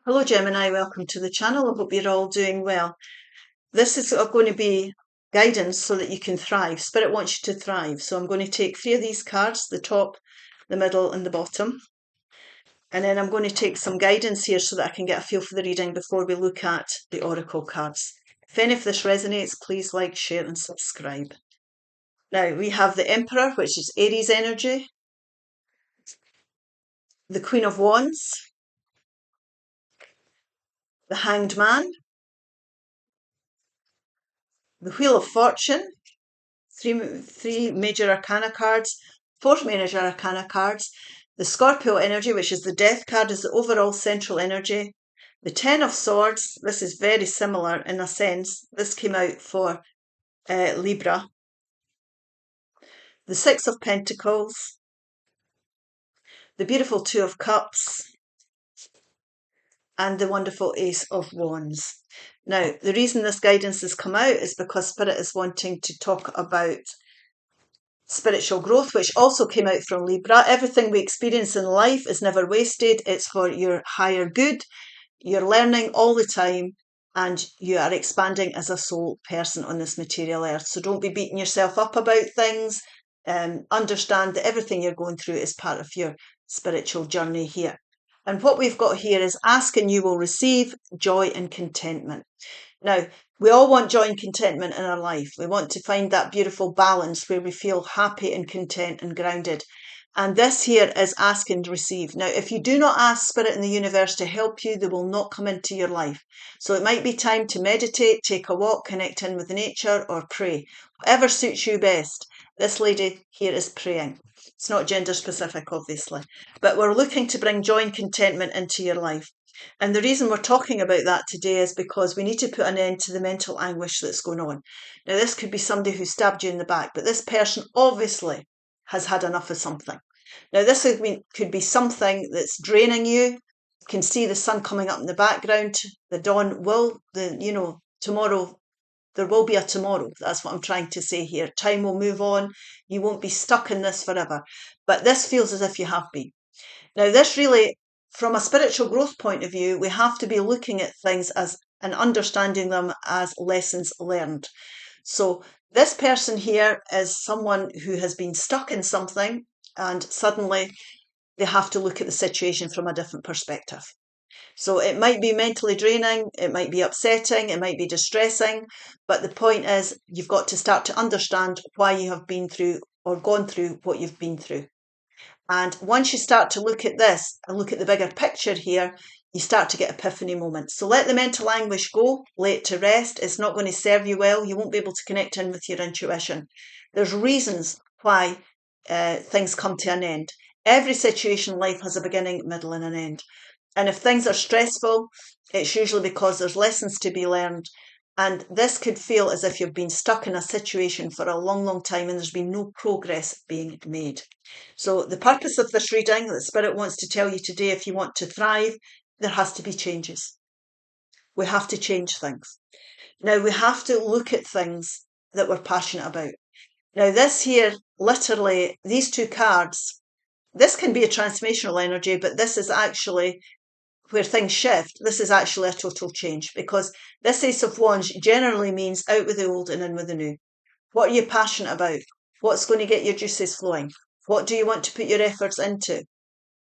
Hello Gemini, welcome to the channel. I hope you're all doing well. This is going to be guidance so that you can thrive. Spirit wants you to thrive. So I'm going to take 3 of these cards, the top, the middle and the bottom. And then I'm going to take some guidance here so that I can get a feel for the reading before we look at the oracle cards. If any of this resonates, please like, share and subscribe. Now we have the Emperor, which is Aries energy, the Queen of Wands, the Hanged Man, the Wheel of Fortune, three major arcana cards, 4 major arcana cards. The Scorpio energy, which is the death card, is the overall central energy. The 10 of Swords, this is very similar in a sense. This came out for Libra. The 6 of Pentacles, the beautiful 2 of Cups, and the wonderful Ace of Wands. Now, the reason this guidance has come out is because Spirit is wanting to talk about spiritual growth, which also came out from Libra. Everything we experience in life is never wasted. It's for your higher good. You're learning all the time and you are expanding as a soul person on this material earth. So don't be beating yourself up about things. Understand that everything you're going through is part of your spiritual journey here. And what we've got here is ask and you will receive joy and contentment. Now, we all want joy and contentment in our life. We want to find that beautiful balance where we feel happy and content and grounded. And this here is ask and receive. Now, if you do not ask Spirit and the universe to help you, they will not come into your life. So it might be time to meditate, take a walk, connect in with nature, or pray. Whatever suits you best. This lady here is praying. It's not gender specific, obviously. But we're looking to bring joy and contentment into your life. And the reason we're talking about that today is because we need to put an end to the mental anguish that's going on. Now, this could be somebody who stabbed you in the back, but this person obviously has had enough of something. Now, this could be something that's draining you. You can see the sun coming up in the background. The dawn will, tomorrow, there will be a tomorrow. That's what I'm trying to say here. Time will move on. You won't be stuck in this forever. But this feels as if you have been. Now, this really, from a spiritual growth point of view, we have to be looking at things as and understanding them as lessons learned. So this person here is someone who has been stuck in something and suddenly they have to look at the situation from a different perspective. So it might be mentally draining, it might be upsetting, it might be distressing, but the point is you've got to start to understand why you have been through or gone through what you've been through. And once you start to look at this and look at the bigger picture here, you start to get epiphany moments. So let the mental anguish go, lay it to rest. It's not going to serve you well. You won't be able to connect in with your intuition. There's reasons why things come to an end. Every situation in life has a beginning, middle and an end. And if things are stressful, it's usually because there's lessons to be learned. And this could feel as if you've been stuck in a situation for a long, long time and there's been no progress being made. So the purpose of this reading that Spirit wants to tell you today, if you want to thrive, there has to be changes. We have to change things. Now, we have to look at things that we're passionate about. Now, this here, literally, these 2 cards, this can be a transformational energy, but this is actually where things shift. This is actually a total change because this Ace of Wands generally means out with the old and in with the new. What are you passionate about? What's going to get your juices flowing? What do you want to put your efforts into?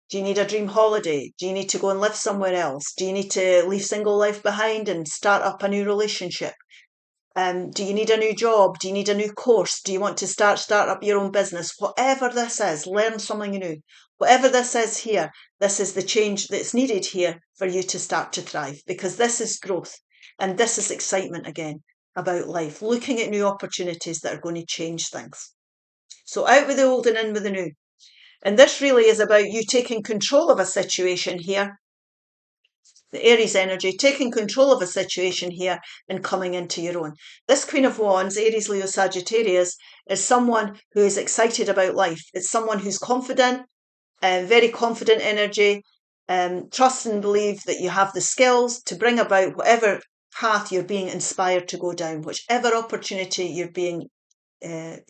Do you need a dream holiday? Do you need to go and live somewhere else? Do you need to leave single life behind and start up a new relationship? Do you need a new job? Do you need a new course? Do you want to start up your own business? Whatever this is, learn something new. Whatever this is here, this is the change that's needed here for you to start to thrive, because this is growth and this is excitement again about life, looking at new opportunities that are going to change things. So out with the old and in with the new. And this really is about you taking control of a situation here. The Aries energy, taking control of a situation here and coming into your own. This Queen of Wands, Aries, Leo, Sagittarius, is someone who is excited about life. It's someone who's confident, very confident energy, trust and believe that you have the skills to bring about whatever path you're being inspired to go down, whichever opportunity you're being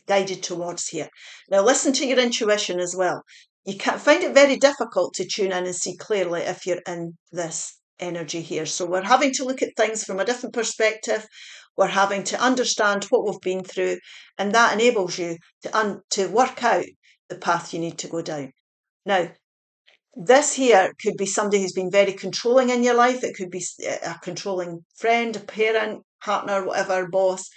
guided towards here. Now, listen to your intuition as well. You can't find it very difficult to tune in and see clearly if you're in this energy here. So we're having to look at things from a different perspective. We're having to understand what we've been through, and that enables you to work out the path you need to go down. Now, this here could be somebody who's been very controlling in your life. It could be a controlling friend, a parent, partner, whatever, boss.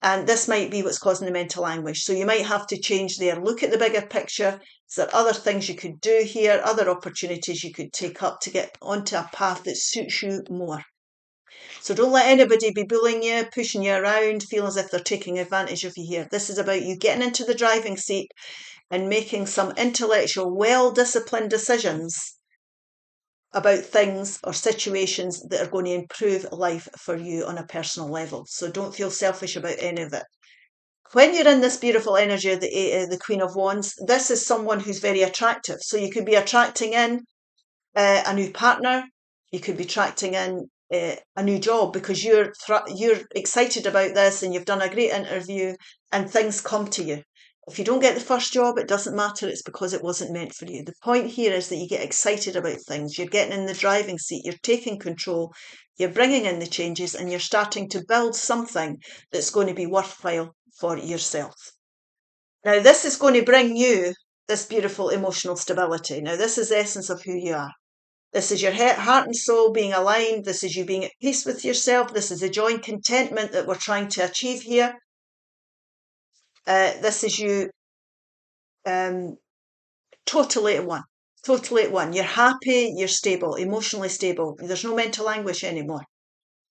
And this might be what's causing the mental anguish. So you might have to change there. Look at the bigger picture. Is there other things you could do here, other opportunities you could take up to get onto a path that suits you more? So don't let anybody be bullying you, pushing you around, feeling as if they're taking advantage of you here. This is about you getting into the driving seat and making some intellectual, well-disciplined decisions about things or situations that are going to improve life for you on a personal level. So don't feel selfish about any of it. When you're in this beautiful energy of the Queen of Wands, this is someone who's very attractive. So you could be attracting in a new partner. You could be attracting in a new job because you're excited about this and you've done a great interview and things come to you. If you don't get the first job, it doesn't matter. It's because it wasn't meant for you. The point here is that you get excited about things. You're getting in the driving seat. You're taking control. You're bringing in the changes and you're starting to build something that's going to be worthwhile for yourself. Now, this is going to bring you this beautiful emotional stability. Now, this is the essence of who you are. This is your heart and soul being aligned. This is you being at peace with yourself. This is the joy and contentment that we're trying to achieve here. This is you totally at one. Totally at one. You're happy, you're stable, emotionally stable. There's no mental anguish anymore.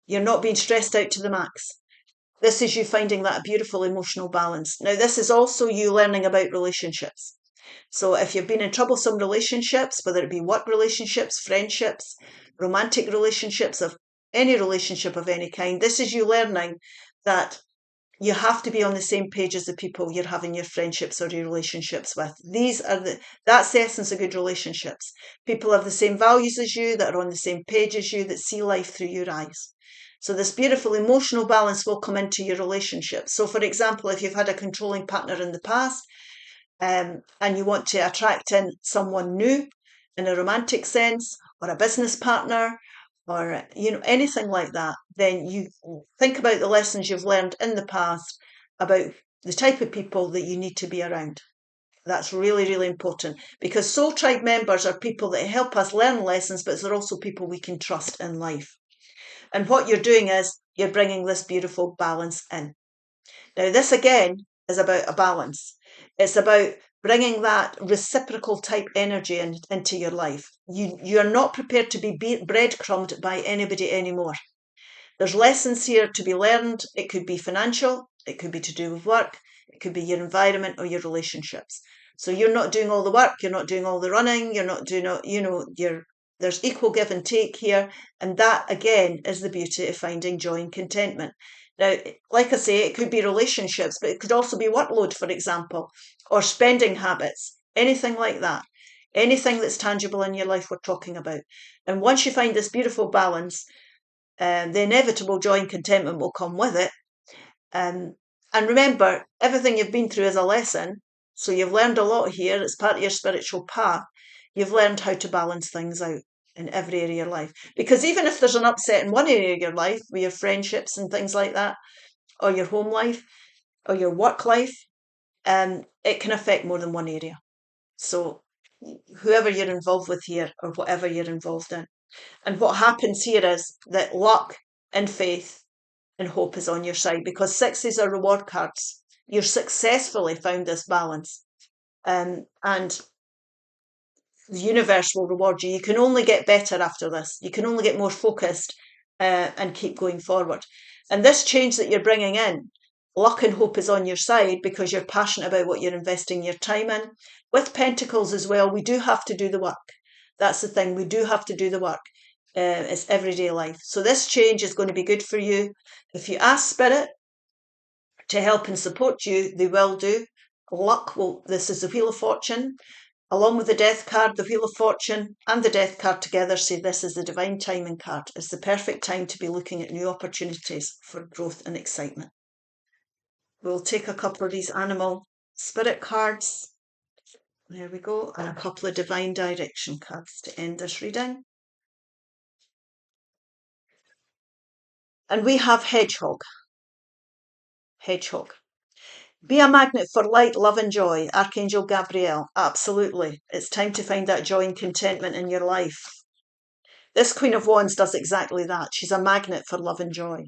You're not being stressed out to the max. This is you finding that beautiful emotional balance. Now, this is also you learning about relationships. So if you've been in troublesome relationships, whether it be work relationships, friendships, romantic relationships, of any relationship of any kind, this is you learning that you have to be on the same page as the people you're having your friendships or your relationships with. That's the essence of good relationships. People have the same values as you, that are on the same page as you, that see life through your eyes. So this beautiful emotional balance will come into your relationships. So for example, if you've had a controlling partner in the past, and you want to attract in someone new in a romantic sense, or a business partner, or anything like that, then you think about the lessons you've learned in the past about the type of people that you need to be around. That's really, really important, because soul tribe members are people that help us learn lessons, but they're also people we can trust in life. And what you're doing is you're bringing this beautiful balance in. Now, this again is about a balance. It's about bringing that reciprocal type energy into your life. You are not prepared to be breadcrumbed by anybody anymore. There's lessons here to be learned. It could be financial. It could be to do with work. It could be your environment or your relationships. So you're not doing all the work. You're not doing all the running. You're not doing, there's equal give and take here. And that, again, is the beauty of finding joy and contentment. Now, like I say, it could be relationships, but it could also be workload, for example, or spending habits, anything like that. Anything that's tangible in your life we're talking about. And once you find this beautiful balance, the inevitable joy and contentment will come with it. And remember, everything you've been through is a lesson. So you've learned a lot here. It's part of your spiritual path. You've learned how to balance things out in every area of your life. Because even if there's an upset in one area of your life, with your friendships and things like that, or your home life, or your work life, it can affect more than one area. So whoever you're involved with here, or whatever you're involved in. And what happens here is that luck and faith and hope is on your side, because sixes are reward cards. You've successfully found this balance. And the universe will reward you. You can only get better after this. You can only get more focused and keep going forward. And this change that you're bringing in, luck and hope is on your side because you're passionate about what you're investing your time in. With Pentacles as well, we do have to do the work. That's the thing. We do have to do the work. It's everyday life. So this change is going to be good for you. If you ask Spirit to help and support you, they will do. Luck will, this is the Wheel of Fortune. Along with the Death card, the Wheel of Fortune and the Death card together say this is the Divine Timing card. It's the perfect time to be looking at new opportunities for growth and excitement. We'll take a couple of these animal spirit cards. There we go. And a couple of Divine Direction cards to end this reading. And we have hedgehog. Hedgehog. Be a magnet for light, love and joy. Archangel Gabriel. Absolutely. It's time to find that joy and contentment in your life. This Queen of Wands does exactly that. She's a magnet for love and joy.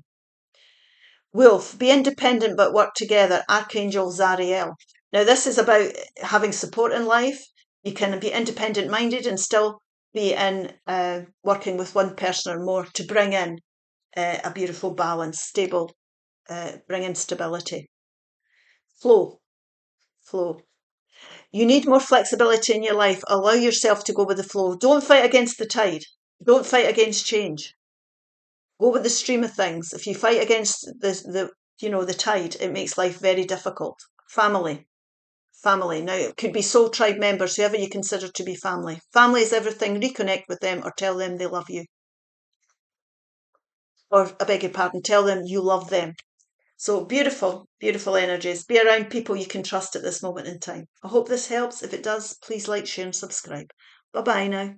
Wolf. Be independent but work together. Archangel Zariel. Now this is about having support in life. You can be independent minded and still be in working with one person or more to bring in a beautiful balance, stable, bring in stability. Flow. Flow. You need more flexibility in your life. Allow yourself to go with the flow. Don't fight against the tide. Don't fight against change. Go with the stream of things. If you fight against the tide, it makes life very difficult. Family. Family. Now, it could be soul tribe members, whoever you consider to be family. Family is everything. Reconnect with them or tell them they love you. Or, I beg your pardon, tell them you love them. So beautiful, beautiful energies. Be around people you can trust at this moment in time. I hope this helps. If it does, please like, share and subscribe. Bye-bye now.